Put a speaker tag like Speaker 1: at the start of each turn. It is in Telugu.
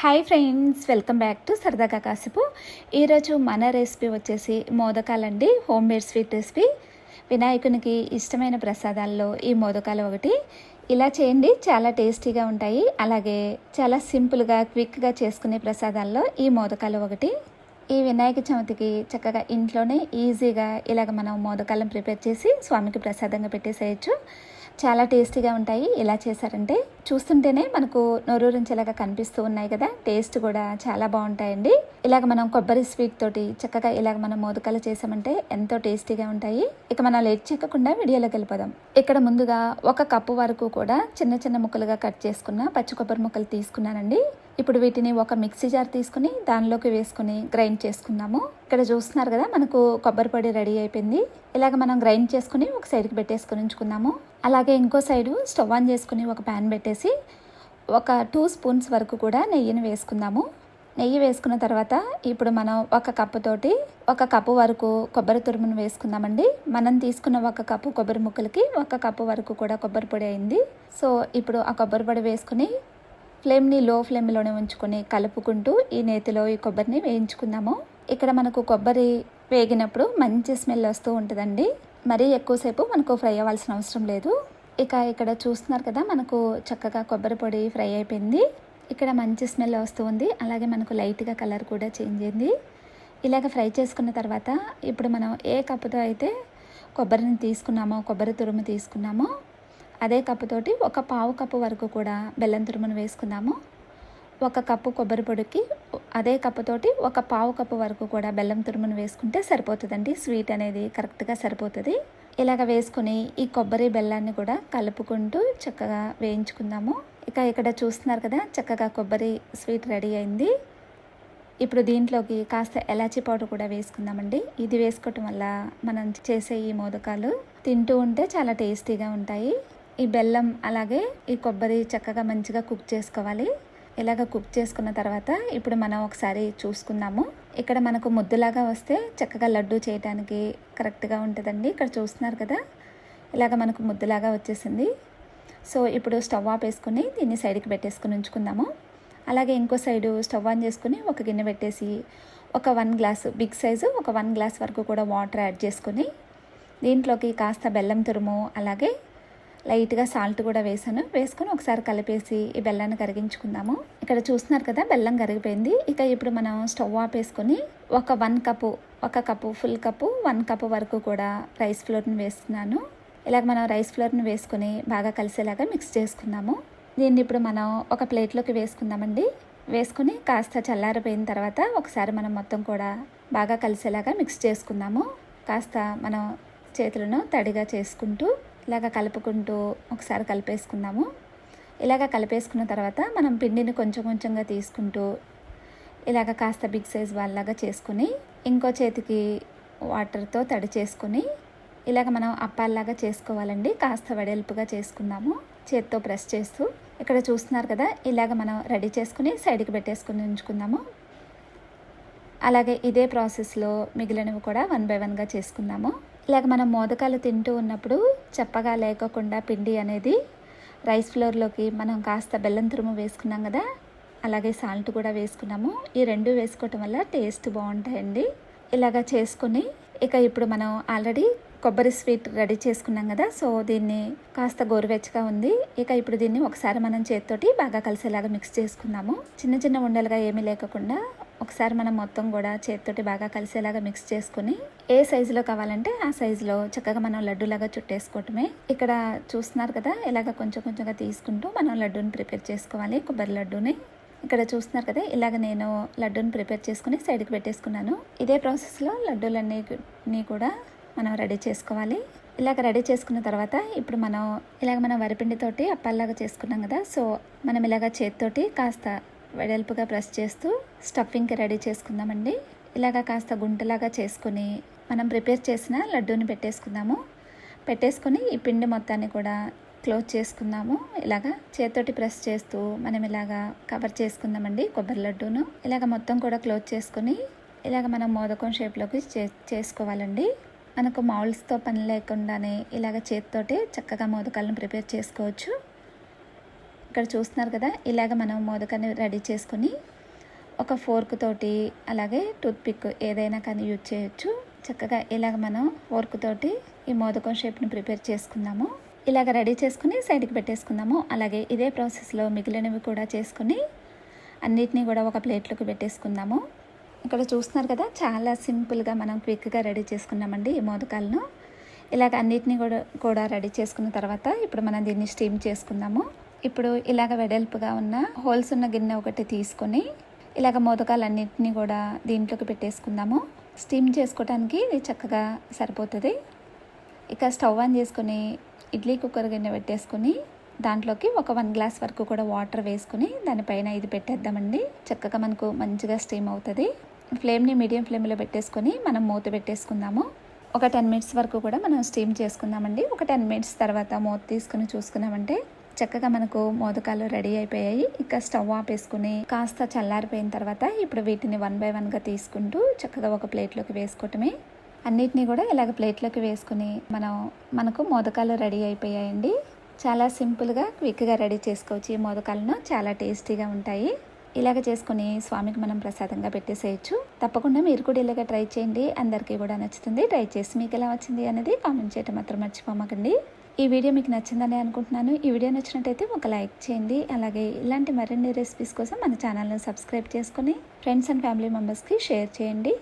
Speaker 1: Hi friends, welcome back to సరదాగా కాసేపు. ఈరోజు మన రెసిపీ వచ్చేసి మోదకాలండి. Home made sweet recipe. వినాయకునికి ఇష్టమైన ప్రసాదాల్లో ఈ మోదకాలు ఒకటి. ఇలా చేయండి, చాలా టేస్టీగా ఉంటాయి. అలాగే చాలా సింపుల్గా క్విక్గా చేసుకునే ప్రసాదాల్లో ఈ మోదకాలు ఒకటి. ఈ వినాయక చవితికి చక్కగా ఇంట్లోనే ఈజీగా ఇలాగ మనం మోదకాలను ప్రిపేర్ చేసి స్వామికి ప్రసాదంగా పెట్టేసేయచ్చు. చాలా టేస్టీగా ఉంటాయి. ఇలా చేశారంటే చూస్తుంటేనే మనకు నోరూరించేలాగా కనిపిస్తూ ఉన్నాయి కదా. టేస్ట్ కూడా చాలా బాగుంటాయండి. ఇలాగ మనం కొబ్బరి స్వీట్ తోటి చక్కగా ఇలాగ మనం మోదకాలు చేసామంటే ఎంతో టేస్టీగా ఉంటాయి. ఇక మనం లేట్ చేయకుండా వీడియోలోకి వెళ్ళిపోదాం. ఇక్కడ ముందుగా 1 కప్పు వరకు కూడా చిన్న చిన్న ముక్కలుగా కట్ చేసుకున్న పచ్చి కొబ్బరి ముక్కలు తీసుకున్నానండి. ఇప్పుడు వీటిని ఒక మిక్సీ జార్ తీసుకుని దానిలోకి వేసుకుని గ్రైండ్ చేసుకుందాము. ఇక్కడ చూస్తున్నారు కదా, మనకు కొబ్బరి పొడి రెడీ అయిపోయింది. ఇలాగ మనం గ్రైండ్ చేసుకుని ఒక సైడ్కి పెట్టేసుకుని ఉంచుకుందాము. అలాగే ఇంకో సైడు స్టవ్ ఆన్ చేసుకుని ఒక ప్యాన్ పెట్టేసి ఒక 2 స్పూన్స్ వరకు కూడా నెయ్యిని వేసుకుందాము. నెయ్యి వేసుకున్న తర్వాత ఇప్పుడు మనం 1 కప్పు తోటి 1 కప్పు వరకు కొబ్బరి తురుమును వేసుకుందామండి. మనం తీసుకున్న 1 కప్పు కొబ్బరి ముక్కలకి 1 కప్పు వరకు కూడా కొబ్బరి పొడి అయింది. సో ఇప్పుడు ఆ కొబ్బరి పొడి వేసుకుని ఫ్లేమ్ని లో ఫ్లేమ్లోనే ఉంచుకొని కలుపుకుంటూ ఈ నేతిలో ఈ కొబ్బరిని వేయించుకుందాము. ఇక్కడ మనకు కొబ్బరి వేగినప్పుడు మంచి స్మెల్ వస్తూ ఉంటుందండి. మరీ ఎక్కువసేపు మనకు ఫ్రై అవ్వాల్సిన అవసరం లేదు. ఇక్కడ చూస్తున్నారు కదా, మనకు చక్కగా కొబ్బరి పొడి ఫ్రై అయిపోయింది. ఇక్కడ మంచి స్మెల్ వస్తూ ఉంది. అలాగే మనకు లైట్గా కలర్ కూడా చేంజ్ అయింది. ఇలాగ ఫ్రై చేసుకున్న తర్వాత ఇప్పుడు మనం ఏ కప్పుతో అయితే కొబ్బరిని తీసుకున్నామో, కొబ్బరి తురుము తీసుకున్నామో అదే కప్పుతోటి 1/4 కప్పు వరకు కూడా బెల్లం తురుమును వేసుకుందాము. 1 కప్పు కొబ్బరి పొడికి అదే కప్పుతోటి 1/4 కప్పు వరకు కూడా బెల్లం తురుమును వేసుకుంటే సరిపోతుందండి. స్వీట్ అనేది కరెక్ట్గా సరిపోతుంది. ఇలాగ వేసుకుని ఈ కొబ్బరి బెల్లాన్ని కూడా కలుపుకుంటూ చక్కగా వేయించుకుందాము. ఇక్కడ చూస్తున్నారు కదా, చక్కగా కొబ్బరి స్వీట్ రెడీ అయింది. ఇప్పుడు దీంట్లోకి కాస్త ఎలాచీ పౌడర్ కూడా వేసుకుందామండి. ఇది వేసుకోవటం వల్ల మనం చేసే ఈ మోదకాలు తింటూ ఉంటే చాలా టేస్టీగా ఉంటాయి. ఈ బెల్లం అలాగే ఈ కొబ్బరి చక్కగా మంచిగా కుక్ చేసుకోవాలి. ఇలాగ కుక్ చేసుకున్న తర్వాత ఇప్పుడు మనం ఒకసారి చూసుకుందాము. ఇక్కడ మనకు ముద్దులాగా వస్తే చక్కగా లడ్డు చేయడానికి కరెక్ట్గా ఉంటుందండి. ఇక్కడ చూస్తున్నారు కదా, ఇలాగ మనకు ముద్దులాగా వచ్చేసింది. సో ఇప్పుడు స్టవ్ ఆఫ్ వేసుకుని దీన్ని సైడ్కి పెట్టేసుకుని ఉంచుకుందాము. అలాగే ఇంకో సైడు స్టవ్ ఆన్ చేసుకుని ఒక గిన్నె పెట్టేసి ఒక 1 గ్లాసు బిగ్ సైజు ఒక 1 గ్లాస్ వరకు కూడా వాటర్ యాడ్ చేసుకుని దీంట్లోకి కాస్త బెల్లం తురుము అలాగే లైట్గా సాల్ట్ కూడా వేసుకొని ఒకసారి కలిపేసి ఈ బెల్లాన్ని కరిగించుకుందాము. ఇక్కడ చూస్తున్నారు కదా, బెల్లం కరిగిపోయింది. ఇప్పుడు మనం స్టవ్ ఆఫ్ వేసుకొని ఒక 1 కప్పు ఫుల్ కప్పు 1 కప్పు వరకు కూడా రైస్ ఫ్లోర్ని వేస్తున్నాను. ఇలాగ మనం రైస్ ఫ్లోర్ని వేసుకొని బాగా కలిసేలాగా మిక్స్ చేసుకుందాము. దీన్ని ఇప్పుడు మనం ఒక ప్లేట్లోకి వేసుకుందామండి. వేసుకొని కాస్త చల్లారిపోయిన తర్వాత ఒకసారి మనం మొత్తం కూడా బాగా కలిసేలాగా మిక్స్ చేసుకుందాము. కాస్త మనం చేతులను తడిగా చేసుకుంటూ ఇలాగ కలుపుకుంటూ ఒకసారి కలిపేసుకుందాము. ఇలాగ కలిపేసుకున్న తర్వాత మనం పిండిని కొంచెం కొంచెంగా తీసుకుంటూ ఇలాగ కాస్త బిగ్ సైజ్ వాళ్ళలాగా చేసుకుని ఇంకో చేతికి వాటర్తో తడి చేసుకుని ఇలాగ మనం అప్పాల్లాగా చేసుకోవాలండి. కాస్త వెడల్పుగా చేసుకుందాము చేత్తో ప్రెస్ చేస్తూ. ఇక్కడ చూస్తున్నారు కదా, ఇలాగ మనం రెడీ చేసుకుని సైడ్కి పెట్టేసుకుని ఉంచుకుందాము. అలాగే ఇదే ప్రాసెస్లో మిగిలినవి కూడా 1 బై 1గా చేసుకుందాము. ఇలాగ మనం మోదకాలు తింటూ ఉన్నప్పుడు చప్పగా లేకోకుండా పిండి అనేది రైస్ ఫ్లోర్లోకి మనం కాస్త బెల్లం తురుము వేసుకున్నాం కదా, అలాగే సాల్ట్ కూడా వేసుకున్నాము. ఈ 2 వేసుకోవటం వల్ల టేస్ట్ బాగుంటాయండి. ఇలాగ చేసుకుని ఇప్పుడు మనం ఆల్రెడీ కొబ్బరి స్వీట్ రెడీ చేసుకున్నాం కదా, సో దీన్ని కాస్త గోరువెచ్చగా ఉంది. ఇప్పుడు దీన్ని ఒకసారి మనం చేతితోటి బాగా కలిసేలాగా మిక్స్ చేసుకుందాము. చిన్న చిన్న ఉండలుగా ఏమీ లేకుండా ఒకసారి మనం మొత్తం కూడా చేతితోటి బాగా కలిసేలాగా మిక్స్ చేసుకుని ఏ సైజులో కావాలంటే ఆ సైజులో చక్కగా మనం లడ్డూలాగా చుట్టేసుకోవటమే. ఇక్కడ చూస్తున్నారు కదా, ఇలాగ కొంచెం కొంచెంగా తీసుకుంటూ మనం లడ్డూని ప్రిపేర్ చేసుకోవాలి, కొబ్బరి లడ్డూని. ఇక్కడ చూస్తున్నారు కదా, ఇలాగ నేను లడ్డూని ప్రిపేర్ చేసుకుని సైడ్కి పెట్టేసుకున్నాను. ఇదే ప్రాసెస్లో లడ్డూలన్నీ కూడా మనం రెడీ చేసుకోవాలి. ఇలాగ రెడీ చేసుకున్న తర్వాత ఇప్పుడు మనం వరిపిండితోటి అప్పాల్లాగా చేసుకున్నాం కదా, సో మనం ఇలాగ చేతితోటి కాస్త వెడల్పుగా ప్రెస్ చేస్తూ స్టఫింగ్కి రెడీ చేసుకుందామండి. ఇలాగ కాస్త గుంటలాగా చేసుకుని మనం ప్రిపేర్ చేసిన లడ్డూని పెట్టేసుకుని ఈ పిండి మొత్తాన్ని కూడా క్లోజ్ చేసుకుందాము. ఇలాగా చేతితోటి ప్రెస్ చేస్తూ మనం ఇలాగా కవర్ చేసుకుందామండి కొబ్బరి లడ్డూను. ఇలాగ మొత్తం కూడా క్లోజ్ చేసుకుని ఇలాగ మనం మోదకం షేప్లోకి చేసుకోవాలండి. మనకు మౌల్డ్స్తో పని లేకుండానే ఇలాగ చేతితోటి చక్కగా మోదకాలను ప్రిపేర్ చేసుకోవచ్చు. ఇక్కడ చూస్తున్నారు కదా, ఇలాగ మనం మోదకాన్ని రెడీ చేసుకొని ఒక ఫోర్క్ తోటి అలాగే టూత్పిక్ ఏదైనా కానీ యూజ్ చేయొచ్చు. చక్కగా ఇలాగ మనం ఫోర్క్ తోటి ఈ మోదకం షేప్ని ప్రిపేర్ చేసుకుందాము. ఇలాగ రెడీ చేసుకుని సైడ్కి పెట్టేసుకుందాము. అలాగే ఇదే ప్రాసెస్లో మిగిలినవి కూడా చేసుకుని అన్నిటినీ కూడా ఒక ప్లేట్లోకి పెట్టేసుకుందాము. ఇక్కడ చూస్తున్నారు కదా, చాలా సింపుల్గా మనం క్విక్గా రెడీ చేసుకున్నామండి ఈ మోదకాలను. ఇలాగ అన్నిటినీ కూడా రెడీ చేసుకున్న తర్వాత ఇప్పుడు మనం దీన్ని స్టీమ్ చేసుకుందాము. ఇప్పుడు ఇలాగ వెడల్పుగా ఉన్న హోల్స్ ఉన్న గిన్నె ఒకటి తీసుకొని ఇలాగ మోదకాలన్నింటినీ కూడా దీంట్లోకి పెట్టేసుకుందాము. స్టీమ్ చేసుకోవడానికి ఇది చక్కగా సరిపోతుంది. ఇక స్టవ్ ఆన్ చేసుకొని ఇడ్లీ కుక్కర్ గిన్నె పెట్టేసుకొని దాంట్లోకి ఒక 1 గ్లాస్ వరకు కూడా వాటర్ వేసుకుని దానిపైన ఇది పెట్టేద్దామండి. చక్కగా మనకు మంచిగా స్టీమ్ అవుతుంది. ఫ్లేమ్ని మీడియం ఫ్లేమ్లో పెట్టేసుకొని మనం మూత పెట్టేసుకుందాము. ఒక 10 మినిట్స్ వరకు కూడా మనం స్టీమ్ చేసుకుందామండి. ఒక 10 మినిట్స్ తర్వాత మూత తీసుకుని చూసుకున్నామంటే చక్కగా మనకు మోదకాలు రెడీ అయిపోయాయి. ఇక స్టవ్ ఆపేసుకుని కాస్త చల్లారిపోయిన తర్వాత ఇప్పుడు వీటిని 1 బై 1గా తీసుకుంటూ చక్కగా ఒక ప్లేట్లోకి వేసుకోవటమే. అన్నిటినీ కూడా ఇలాగ ప్లేట్లోకి వేసుకుని మనకు మోదకాలు రెడీ అయిపోయాయండి. చాలా సింపుల్గా క్విక్గా రెడీ చేసుకోవచ్చు. ఈ మోదకాలను చాలా టేస్టీగా ఉంటాయి. ఇలాగ చేసుకుని స్వామికి మనం ప్రసాదంగా పెట్టేసేయచ్చు. తప్పకుండా మీరు కూడా ఇలాగ ట్రై చేయండి, అందరికీ కూడా నచ్చుతుంది. ట్రై చేసి మీకు ఎలా వచ్చింది అనేది కామెంట్ చేయడం మాత్రం మర్చిపోమాకండి. ఈ వీడియో మీకు నచ్చిందని అనుకుంటున్నాను. ఈ వీడియో నచ్చినట్టయితే ఒక లైక్ చేయండి. అలాగే ఇలాంటి మరిన్ని రెసిపీస్ కోసం మన ఛానల్ని సబ్స్క్రైబ్ చేసుకొని ఫ్రెండ్స్ అండ్ ఫ్యామిలీ మెంబర్స్కి షేర్ చేయండి.